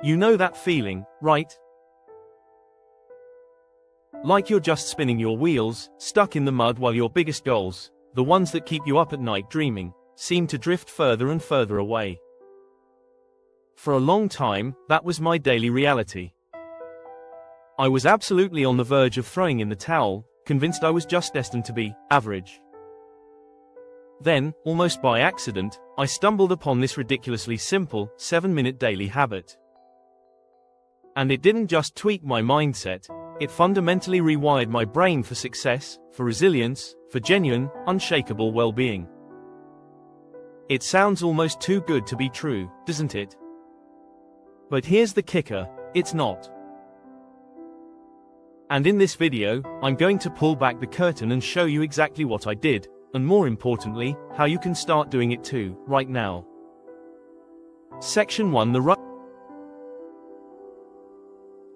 You know that feeling, right? Like you're just spinning your wheels, stuck in the mud while your biggest goals, the ones that keep you up at night dreaming, seem to drift further and further away. For a long time, that was my daily reality. I was absolutely on the verge of throwing in the towel, convinced I was just destined to be average. Then, almost by accident, I stumbled upon this ridiculously simple, 7-minute daily habit. And it didn't just tweak my mindset, it fundamentally rewired my brain for success, for resilience, for genuine, unshakable well-being. It sounds almost too good to be true, doesn't it? But here's the kicker, it's not. And in this video, I'm going to pull back the curtain and show you exactly what I did, and more importantly, how you can start doing it too, right now. Section 1. The right.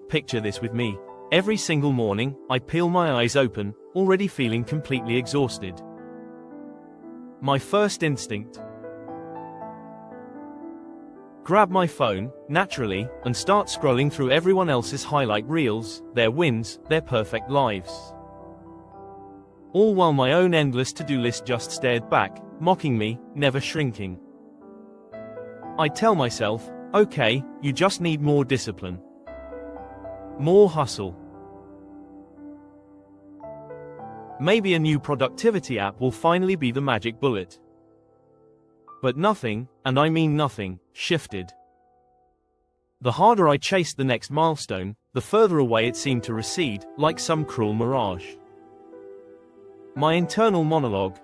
Picture this with me. Every single morning, I peel my eyes open, already feeling completely exhausted. My first instinct: grab my phone, naturally, and start scrolling through everyone else's highlight reels, their wins, their perfect lives. All while my own endless to-do list just stared back, mocking me, never shrinking. I tell myself, okay, you just need more discipline. More hustle. Maybe a new productivity app will finally be the magic bullet. But nothing, and I mean nothing, shifted. The harder I chased the next milestone, the further away it seemed to recede, like some cruel mirage. My internal monologue.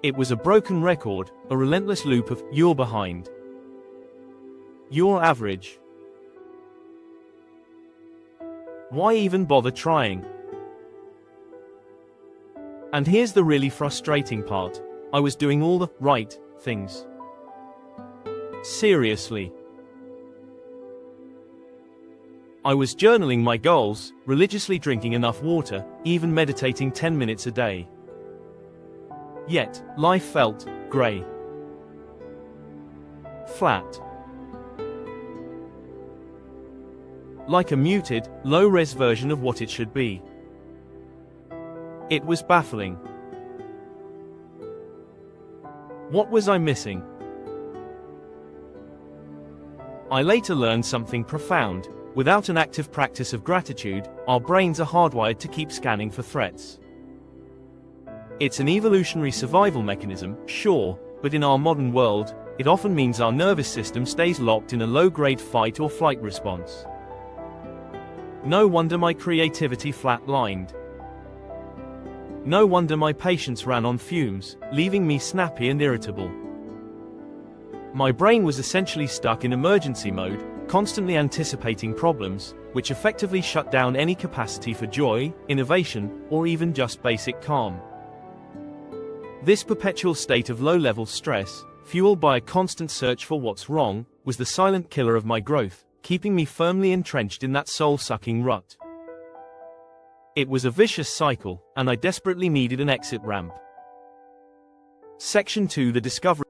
It was a broken record, a relentless loop of, "You're behind. You're average. Why even bother trying?" And here's the really frustrating part. I was doing all the right things. Seriously. I was journaling my goals, religiously drinking enough water, even meditating 10 minutes a day. Yet, life felt grey. Flat. Like a muted, low-res version of what it should be. It was baffling. What was I missing? I later learned something profound. Without an active practice of gratitude, our brains are hardwired to keep scanning for threats. It's an evolutionary survival mechanism, sure, but in our modern world, it often means our nervous system stays locked in a low-grade fight or flight response. No wonder my creativity flatlined. No wonder my patience ran on fumes, leaving me snappy and irritable. My brain was essentially stuck in emergency mode, constantly anticipating problems, which effectively shut down any capacity for joy, innovation, or even just basic calm. This perpetual state of low-level stress, fueled by a constant search for what's wrong, was the silent killer of my growth, keeping me firmly entrenched in that soul-sucking rut. It was a vicious cycle, and I desperately needed an exit ramp. Section 2. The discovery.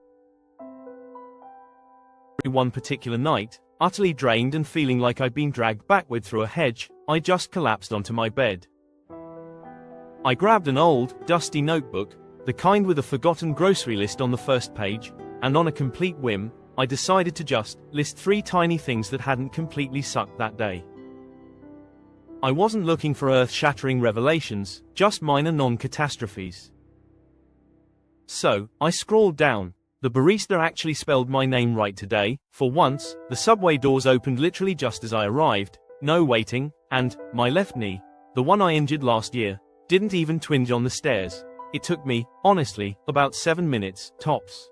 One particular night, utterly drained and feeling like I'd been dragged backward through a hedge, I just collapsed onto my bed. I grabbed an old, dusty notebook, the kind with a forgotten grocery list on the first page, and on a complete whim, I decided to just list 3 tiny things that hadn't completely sucked that day. I wasn't looking for earth-shattering revelations, just minor non-catastrophes. So, I scrolled down. The barista actually spelled my name right today. For once, the subway doors opened literally just as I arrived, no waiting, and my left knee, the one I injured last year, didn't even twinge on the stairs. It took me, honestly, about 7 minutes, tops.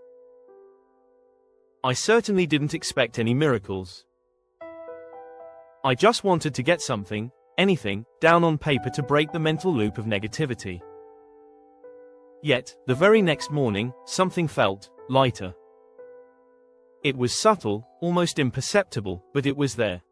I certainly didn't expect any miracles. I just wanted to get something, anything, down on paper to break the mental loop of negativity. Yet, the very next morning, something felt lighter. It was subtle, almost imperceptible, but it was there.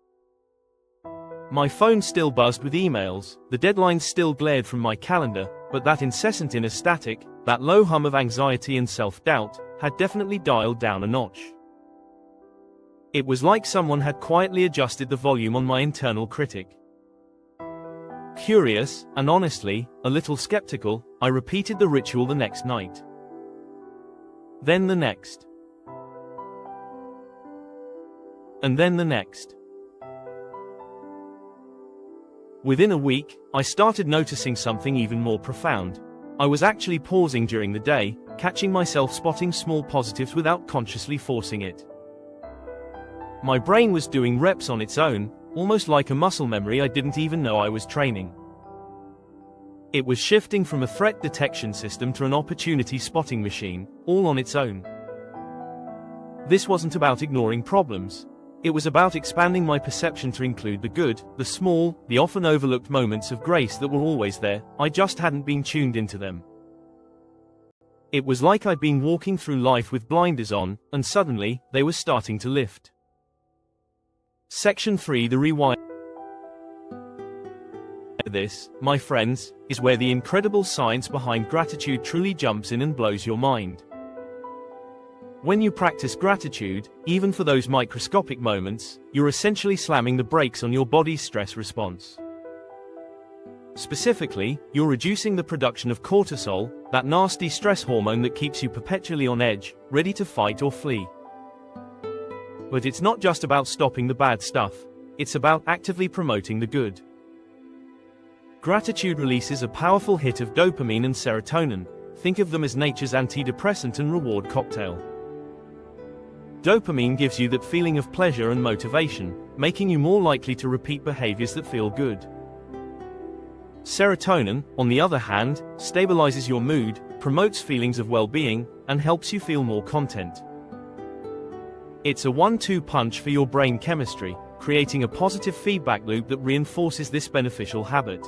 My phone still buzzed with emails, the deadlines still glared from my calendar, but that incessant inner static, that low hum of anxiety and self-doubt, had definitely dialed down a notch. It was like someone had quietly adjusted the volume on my internal critic. Curious, and honestly, a little skeptical, I repeated the ritual the next night. Then the next. And then the next. Within a week, I started noticing something even more profound. I was actually pausing during the day, catching myself spotting small positives without consciously forcing it. My brain was doing reps on its own, almost like a muscle memory I didn't even know I was training. It was shifting from a threat detection system to an opportunity spotting machine, all on its own. This wasn't about ignoring problems. It was about expanding my perception to include the good, the small, the often overlooked moments of grace that were always there, I just hadn't been tuned into them. It was like I'd been walking through life with blinders on, and suddenly, they were starting to lift. Section 3: The Rewire. This, my friends, is where the incredible science behind gratitude truly jumps in and blows your mind. When you practice gratitude, even for those microscopic moments, you're essentially slamming the brakes on your body's stress response. Specifically, you're reducing the production of cortisol, that nasty stress hormone that keeps you perpetually on edge, ready to fight or flee. But it's not just about stopping the bad stuff, it's about actively promoting the good. Gratitude releases a powerful hit of dopamine and serotonin. Think of them as nature's antidepressant and reward cocktail. Dopamine gives you that feeling of pleasure and motivation, making you more likely to repeat behaviors that feel good. Serotonin, on the other hand, stabilizes your mood, promotes feelings of well-being, and helps you feel more content. It's a 1-2 punch for your brain chemistry, creating a positive feedback loop that reinforces this beneficial habit.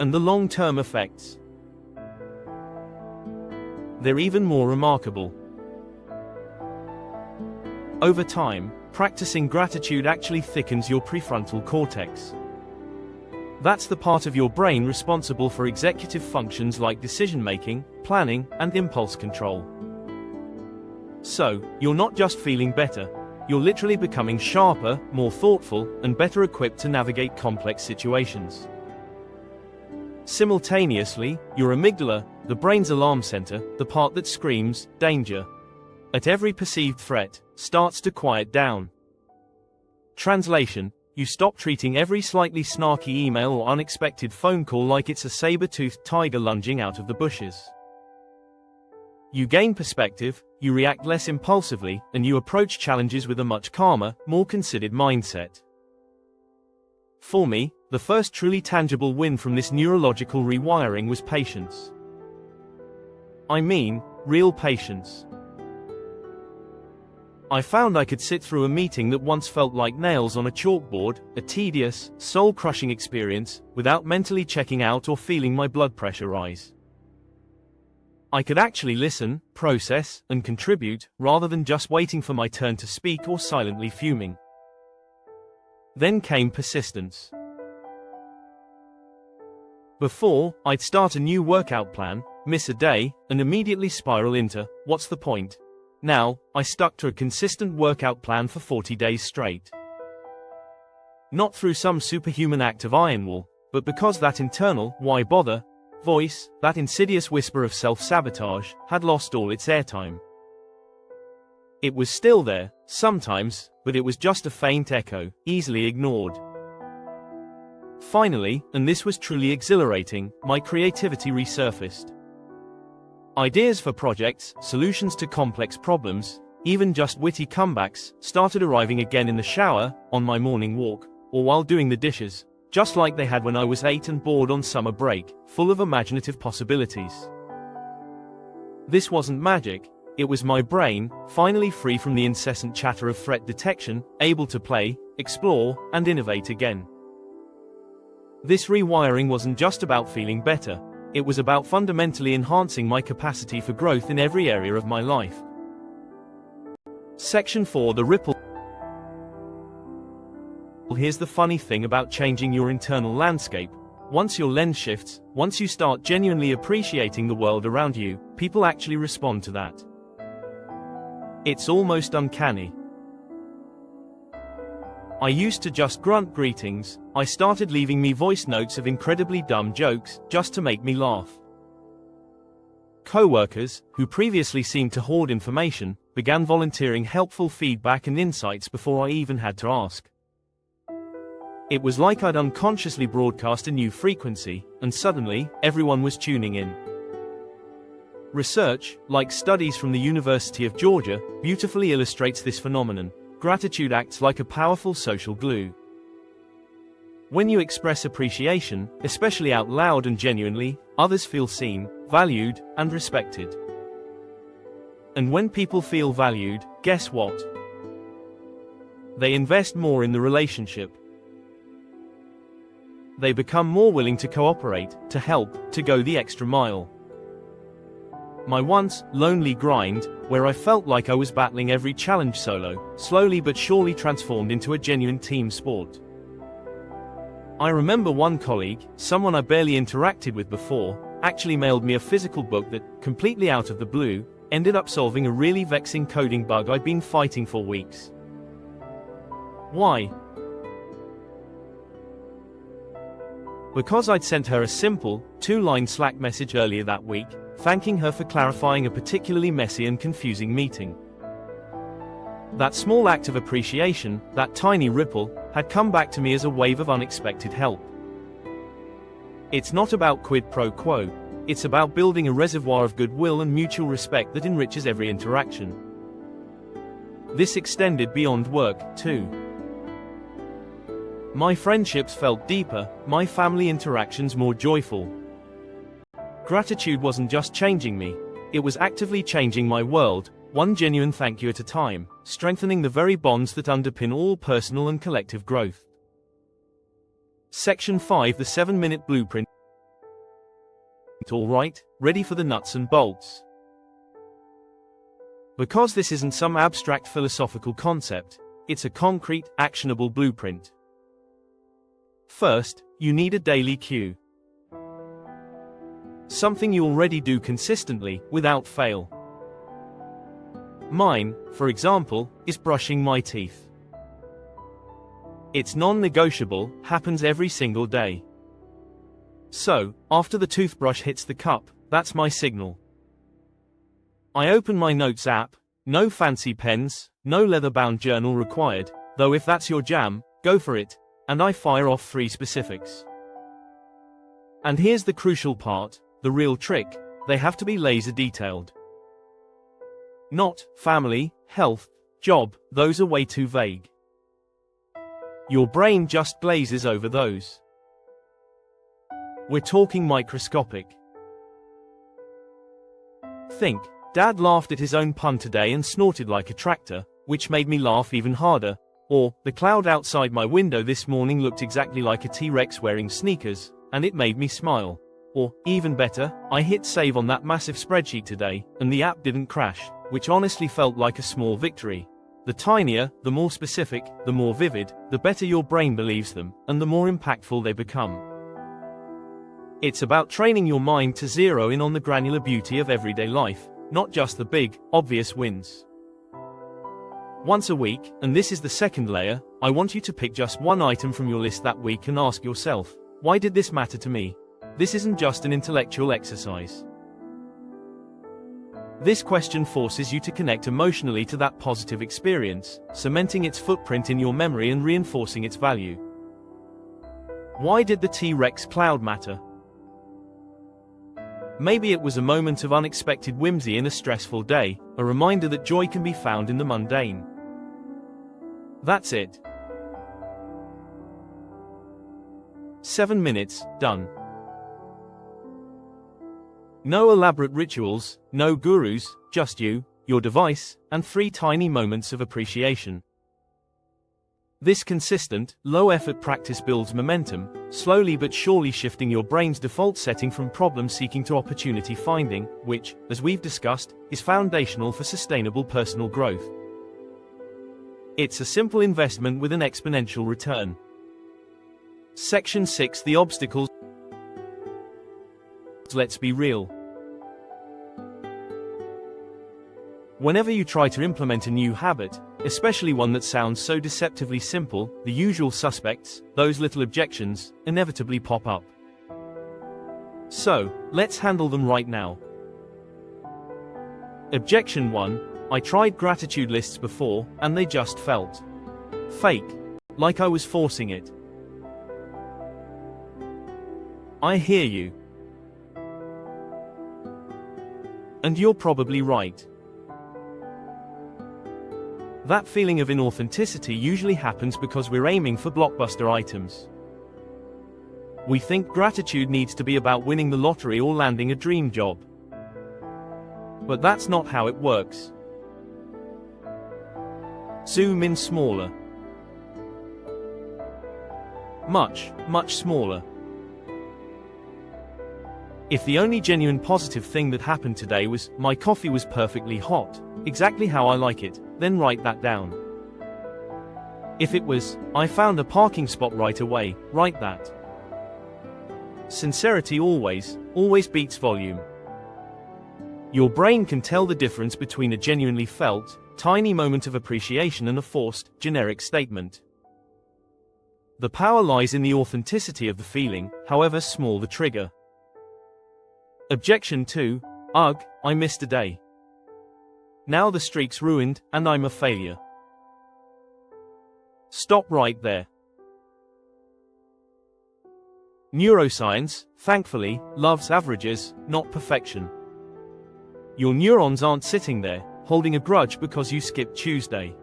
And the long-term effects? They're even more remarkable. Over time, practicing gratitude actually thickens your prefrontal cortex. That's the part of your brain responsible for executive functions like decision-making, planning, and impulse control. So, you're not just feeling better, you're literally becoming sharper, more thoughtful, and better equipped to navigate complex situations. Simultaneously, your amygdala, the brain's alarm center, the part that screams, danger, at every perceived threat, starts to quiet down. Translation: you stop treating every slightly snarky email or unexpected phone call like it's a saber-toothed tiger lunging out of the bushes. You gain perspective, you react less impulsively, and you approach challenges with a much calmer, more considered mindset. For me, the first truly tangible win from this neurological rewiring was patience. I mean, real patience. I found I could sit through a meeting that once felt like nails on a chalkboard, a tedious, soul-crushing experience, without mentally checking out or feeling my blood pressure rise. I could actually listen, process, and contribute, rather than just waiting for my turn to speak or silently fuming. Then came persistence. Before, I'd start a new workout plan, miss a day, and immediately spiral into, what's the point? Now, I stuck to a consistent workout plan for 40 days straight. Not through some superhuman act of iron will, but because that internal, why bother, voice, that insidious whisper of self-sabotage, had lost all its airtime. It was still there, sometimes, but it was just a faint echo, easily ignored. Finally, and this was truly exhilarating, my creativity resurfaced. Ideas for projects, solutions to complex problems, even just witty comebacks, started arriving again in the shower, on my morning walk, or while doing the dishes, just like they had when I was 8 and bored on summer break, full of imaginative possibilities. This wasn't magic, it was my brain, finally free from the incessant chatter of threat detection, able to play, explore, and innovate again. This rewiring wasn't just about feeling better. It was about fundamentally enhancing my capacity for growth in every area of my life. Section 4: The Ripple. Here's the funny thing about changing your internal landscape. Once your lens shifts, once you start genuinely appreciating the world around you, people actually respond to that. It's almost uncanny. I used to just grunt greetings. I started leaving me voice notes of incredibly dumb jokes, just to make me laugh. Co-workers, who previously seemed to hoard information, began volunteering helpful feedback and insights before I even had to ask. It was like I'd unconsciously broadcast a new frequency, and suddenly, everyone was tuning in. Research, like studies from the University of Georgia, beautifully illustrates this phenomenon. Gratitude acts like a powerful social glue. When you express appreciation, especially out loud and genuinely, others feel seen, valued, and respected. And when people feel valued, guess what? They invest more in the relationship. They become more willing to cooperate, to help, to go the extra mile. My once lonely grind, where I felt like I was battling every challenge solo, slowly but surely transformed into a genuine team sport. I remember one colleague, someone I barely interacted with before, actually mailed me a physical book that, completely out of the blue, ended up solving a really vexing coding bug I'd been fighting for weeks. Why? Because I'd sent her a simple, 2-line Slack message earlier that week, thanking her for clarifying a particularly messy and confusing meeting. That small act of appreciation, that tiny ripple, had come back to me as a wave of unexpected help. It's not about quid pro quo. It's about building a reservoir of goodwill and mutual respect that enriches every interaction. This extended beyond work, too. My friendships felt deeper, my family interactions more joyful. Gratitude wasn't just changing me, it was actively changing my world, one genuine thank you at a time, strengthening the very bonds that underpin all personal and collective growth. Section 5: The 7-Minute Blueprint. All right, ready for the nuts and bolts. Because this isn't some abstract philosophical concept, it's a concrete, actionable blueprint. First, you need a daily cue. Something you already do consistently, without fail. Mine, for example, is brushing my teeth. It's non-negotiable, happens every single day. So, after the toothbrush hits the cup, that's my signal. I open my notes app, no fancy pens, no leather-bound journal required, though if that's your jam, go for it, and I fire off 3 specifics. And here's the crucial part. The real trick, they have to be laser detailed. Not family, health, job, those are way too vague. Your brain just glazes over those. We're talking microscopic. Think, Dad laughed at his own pun today and snorted like a tractor, which made me laugh even harder. Or, the cloud outside my window this morning looked exactly like a T-Rex wearing sneakers, and it made me smile. Or, even better, I hit save on that massive spreadsheet today, and the app didn't crash, which honestly felt like a small victory. The tinier, the more specific, the more vivid, the better your brain believes them, and the more impactful they become. It's about training your mind to zero in on the granular beauty of everyday life, not just the big, obvious wins. Once a week, and this is the second layer, I want you to pick just one item from your list that week and ask yourself, why did this matter to me? This isn't just an intellectual exercise. This question forces you to connect emotionally to that positive experience, cementing its footprint in your memory and reinforcing its value. Why did the T-Rex cloud matter? Maybe it was a moment of unexpected whimsy in a stressful day, a reminder that joy can be found in the mundane. That's it. 7 minutes, done. No elaborate rituals, no gurus, just you, your device, and 3 tiny moments of appreciation. This consistent, low-effort practice builds momentum, slowly but surely shifting your brain's default setting from problem-seeking to opportunity-finding, which, as we've discussed, is foundational for sustainable personal growth. It's a simple investment with an exponential return. Section 6: The Obstacles. Let's be real. Whenever you try to implement a new habit, especially one that sounds so deceptively simple, the usual suspects, those little objections, inevitably pop up. So, let's handle them right now. Objection 1. I tried gratitude lists before, and they just felt fake. Like I was forcing it. I hear you. And you're probably right. That feeling of inauthenticity usually happens because we're aiming for blockbuster items. We think gratitude needs to be about winning the lottery or landing a dream job. But that's not how it works. Zoom in smaller. Much, much smaller. If the only genuine positive thing that happened today was, my coffee was perfectly hot, exactly how I like it, then write that down. If it was, I found a parking spot right away, write that. Sincerity always beats volume. Your brain can tell the difference between a genuinely felt, tiny moment of appreciation and a forced, generic statement. The power lies in the authenticity of the feeling, however small the trigger. Objection 2. Ugh, I missed a day. Now the streak's ruined, and I'm a failure. Stop right there. Neuroscience, thankfully, loves averages, not perfection. Your neurons aren't sitting there, holding a grudge because you skipped Tuesday.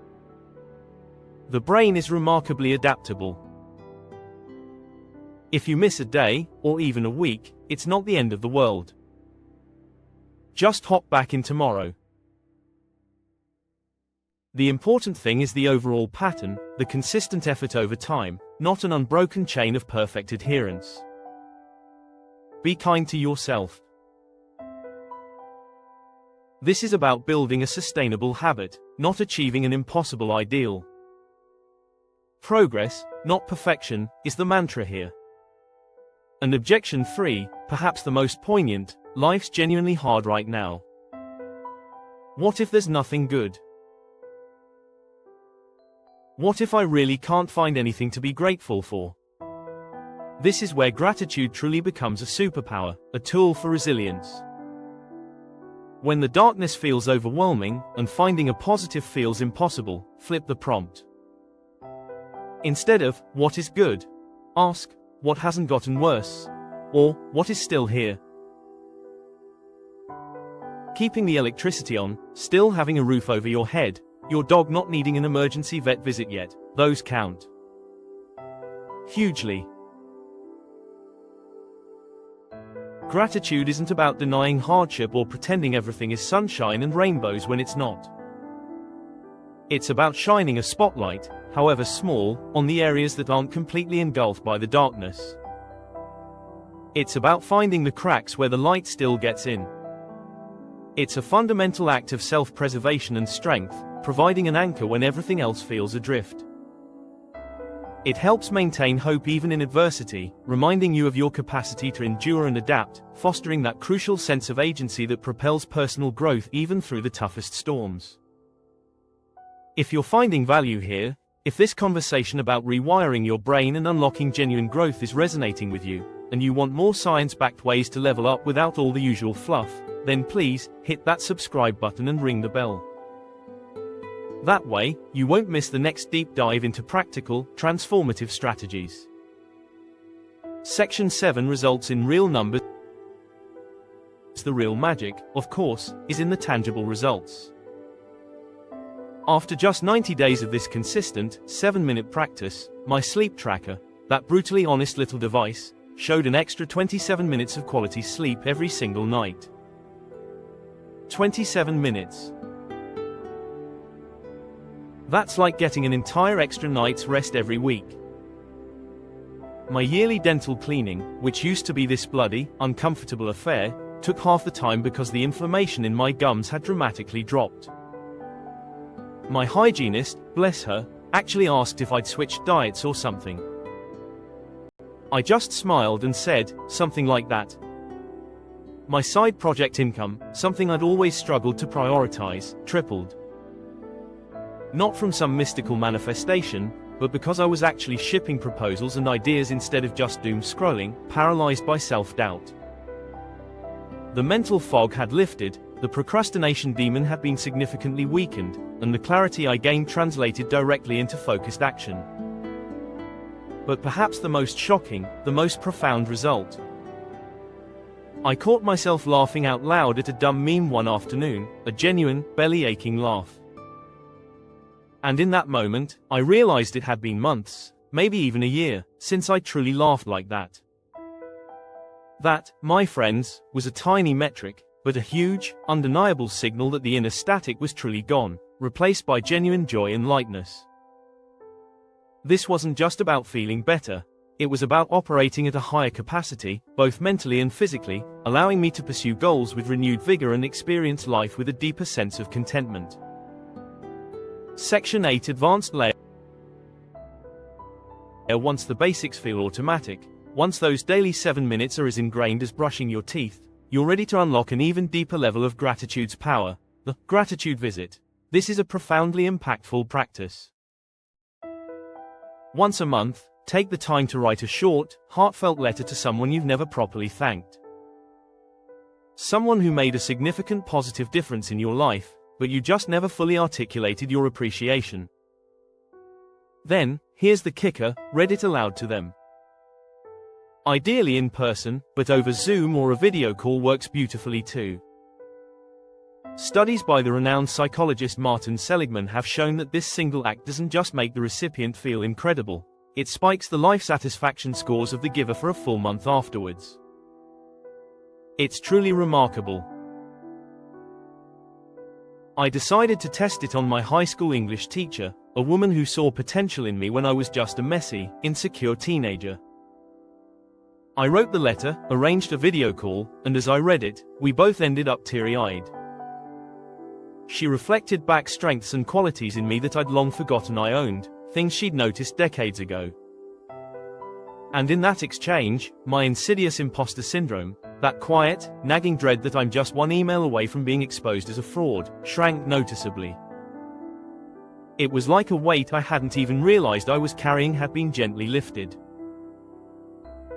The brain is remarkably adaptable. If you miss a day, or even a week, it's not the end of the world. Just hop back in tomorrow. The important thing is the overall pattern, the consistent effort over time, not an unbroken chain of perfect adherence. Be kind to yourself. This is about building a sustainable habit, not achieving an impossible ideal. Progress, not perfection, is the mantra here. And objection 3, perhaps the most poignant, life's genuinely hard right now. What if there's nothing good? What if I really can't find anything to be grateful for? This is where gratitude truly becomes a superpower, a tool for resilience. When the darkness feels overwhelming, and finding a positive feels impossible, flip the prompt. Instead of, what is good? Ask, what hasn't gotten worse? Or, what is still here? Keeping the electricity on, still having a roof over your head, your dog not needing an emergency vet visit yet, those count. Hugely. Gratitude isn't about denying hardship or pretending everything is sunshine and rainbows when it's not. It's about shining a spotlight, however small, on the areas that aren't completely engulfed by the darkness. It's about finding the cracks where the light still gets in. It's a fundamental act of self-preservation and strength, providing an anchor when everything else feels adrift. It helps maintain hope even in adversity, reminding you of your capacity to endure and adapt, fostering that crucial sense of agency that propels personal growth even through the toughest storms. If you're finding value here, if this conversation about rewiring your brain and unlocking genuine growth is resonating with you, and you want more science-backed ways to level up without all the usual fluff, then please, hit that subscribe button and ring the bell. That way, you won't miss the next deep dive into practical, transformative strategies. Section 7 results in real numbers. The real magic, of course, is in the tangible results. After just 90 days of this consistent, 7-minute practice, my sleep tracker, that brutally honest little device, showed an extra 27 minutes of quality sleep every single night. 27 minutes. That's like getting an entire extra night's rest every week. My yearly dental cleaning, which used to be this bloody, uncomfortable affair, took half the time because the inflammation in my gums had dramatically dropped. My hygienist, bless her, actually asked if I'd switched diets or something. I just smiled and said, something like that. My side project income, something I'd always struggled to prioritize, tripled. Not from some mystical manifestation, but because I was actually shipping proposals and ideas instead of just doom scrolling, paralyzed by self-doubt. The mental fog had lifted, the procrastination demon had been significantly weakened, and the clarity I gained translated directly into focused action. But perhaps the most shocking, the most profound result. I caught myself laughing out loud at a dumb meme one afternoon, a genuine, belly-aching laugh. And in that moment, I realized it had been months, maybe even a year, since I truly laughed like that. That, my friends, was a tiny metric, but a huge, undeniable signal that the inner static was truly gone, replaced by genuine joy and lightness. This wasn't just about feeling better, it was about operating at a higher capacity, both mentally and physically, allowing me to pursue goals with renewed vigor and experience life with a deeper sense of contentment. Section 8 Advanced Layer. Once the basics feel automatic, once those daily 7 minutes are as ingrained as brushing your teeth, you're ready to unlock an even deeper level of gratitude's power, the gratitude visit. This is a profoundly impactful practice. Once a month, take the time to write a short, heartfelt letter to someone you've never properly thanked. Someone who made a significant positive difference in your life, but you just never fully articulated your appreciation. Then, here's the kicker, read it aloud to them. Ideally in person, but over Zoom or a video call works beautifully too. Studies by the renowned psychologist Martin Seligman have shown that this single act doesn't just make the recipient feel incredible, it spikes the life satisfaction scores of the giver for a full month afterwards. It's truly remarkable. I decided to test it on my high school English teacher, a woman who saw potential in me when I was just a messy, insecure teenager. I wrote the letter, arranged a video call, and as I read it, we both ended up teary-eyed. She reflected back strengths and qualities in me that I'd long forgotten I owned, things she'd noticed decades ago. And in that exchange, my insidious imposter syndrome, that quiet, nagging dread that I'm just one email away from being exposed as a fraud, shrank noticeably. It was like a weight I hadn't even realized I was carrying had been gently lifted.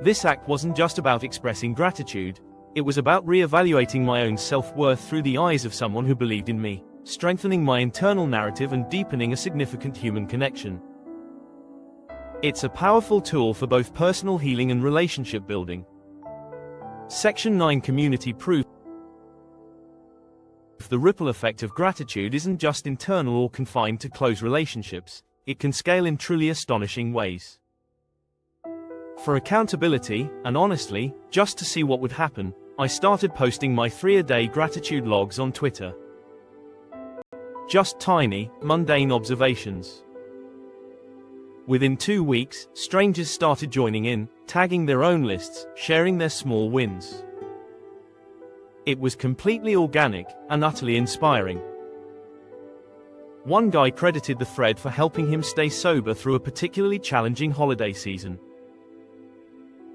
This act wasn't just about expressing gratitude, it was about re-evaluating my own self-worth through the eyes of someone who believed in me, strengthening my internal narrative and deepening a significant human connection. It's a powerful tool for both personal healing and relationship building. Section 9 Community Proof. The ripple effect of gratitude isn't just internal or confined to close relationships, it can scale in truly astonishing ways. For accountability, and honestly, just to see what would happen, I started posting my 3-a-day gratitude logs on Twitter. Just tiny, mundane observations. Within 2 weeks, strangers started joining in, tagging their own lists, sharing their small wins. It was completely organic, and utterly inspiring. One guy credited the thread for helping him stay sober through a particularly challenging holiday season.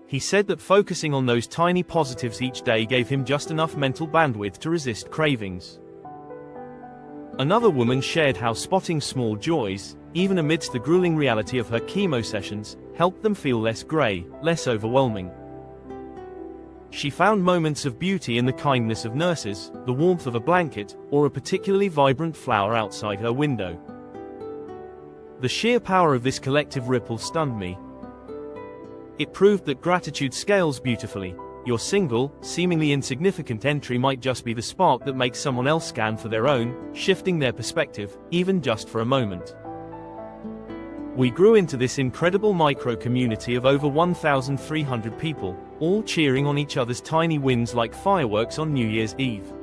He said that focusing on those tiny positives each day gave him just enough mental bandwidth to resist cravings. Another woman shared how spotting small joys, even amidst the grueling reality of her chemo sessions, helped them feel less grey, less overwhelming. She found moments of beauty in the kindness of nurses, the warmth of a blanket, or a particularly vibrant flower outside her window. The sheer power of this collective ripple stunned me. It proved that gratitude scales beautifully. Your single, seemingly insignificant entry might just be the spark that makes someone else scan for their own, shifting their perspective, even just for a moment. We grew into this incredible micro-community of over 1,300 people, all cheering on each other's tiny wins like fireworks on New Year's Eve.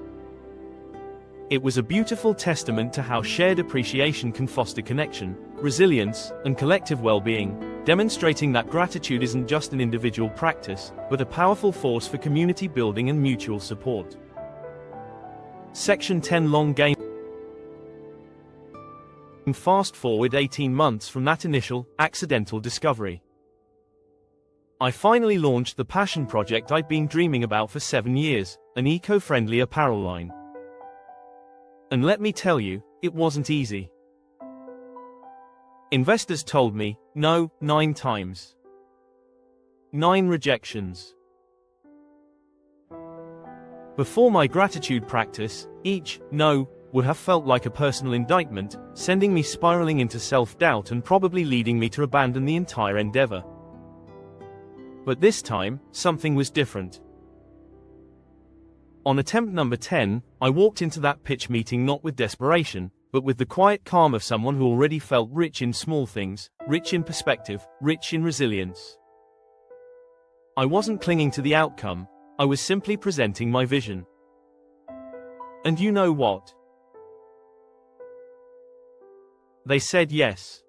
It was a beautiful testament to how shared appreciation can foster connection, resilience, and collective well-being, demonstrating that gratitude isn't just an individual practice, but a powerful force for community building and mutual support. Section 10 Long Game. Fast forward 18 months from that initial, accidental discovery. I finally launched the passion project I'd been dreaming about for 7 years, an eco-friendly apparel line. And let me tell you, it wasn't easy. Investors told me no 9 times. 9 rejections. Before my gratitude practice, each no would have felt like a personal indictment, sending me spiraling into self-doubt and probably leading me to abandon the entire endeavor. But this time, something was different. On attempt number 10, I walked into that pitch meeting not with desperation, but with the quiet calm of someone who already felt rich in small things, rich in perspective, rich in resilience. I wasn't clinging to the outcome, I was simply presenting my vision. And you know what? They said yes.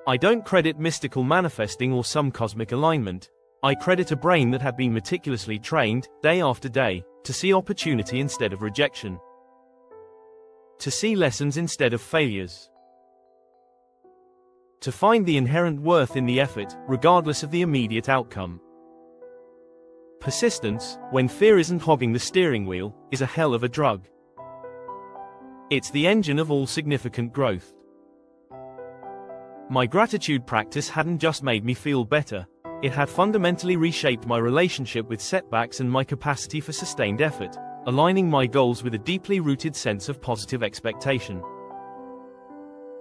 I don't credit mystical manifesting or some cosmic alignment. I credit a brain that had been meticulously trained, day after day, to see opportunity instead of rejection. To see lessons instead of failures. To find the inherent worth in the effort, regardless of the immediate outcome. Persistence, when fear isn't hogging the steering wheel, is a hell of a drug. It's the engine of all significant growth. My gratitude practice hadn't just made me feel better, it had fundamentally reshaped my relationship with setbacks and my capacity for sustained effort, aligning my goals with a deeply rooted sense of positive expectation.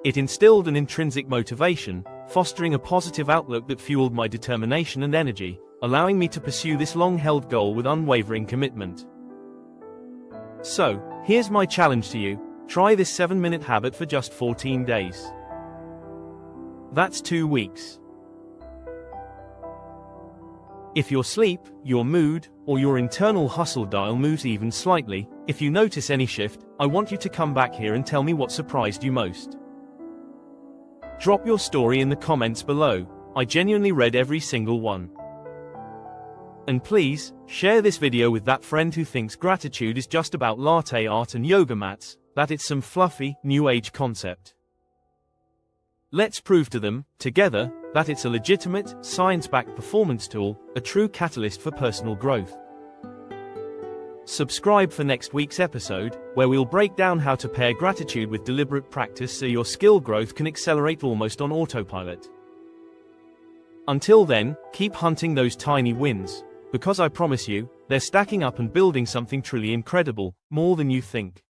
It instilled an intrinsic motivation, fostering a positive outlook that fueled my determination and energy, allowing me to pursue this long-held goal with unwavering commitment. So, here's my challenge to you: try this 7-minute habit for just 14 days. That's 2 weeks. If your sleep, your mood, or your internal hustle dial moves even slightly, if you notice any shift, I want you to come back here and tell me what surprised you most. Drop your story in the comments below. I genuinely read every single one. And please, share this video with that friend who thinks gratitude is just about latte art and yoga mats, that it's some fluffy, new age concept. Let's prove to them, together, that it's a legitimate, science-backed performance tool, a true catalyst for personal growth. Subscribe for next week's episode, where we'll break down how to pair gratitude with deliberate practice so your skill growth can accelerate almost on autopilot. Until then, keep hunting those tiny wins, because I promise you, they're stacking up and building something truly incredible, more than you think.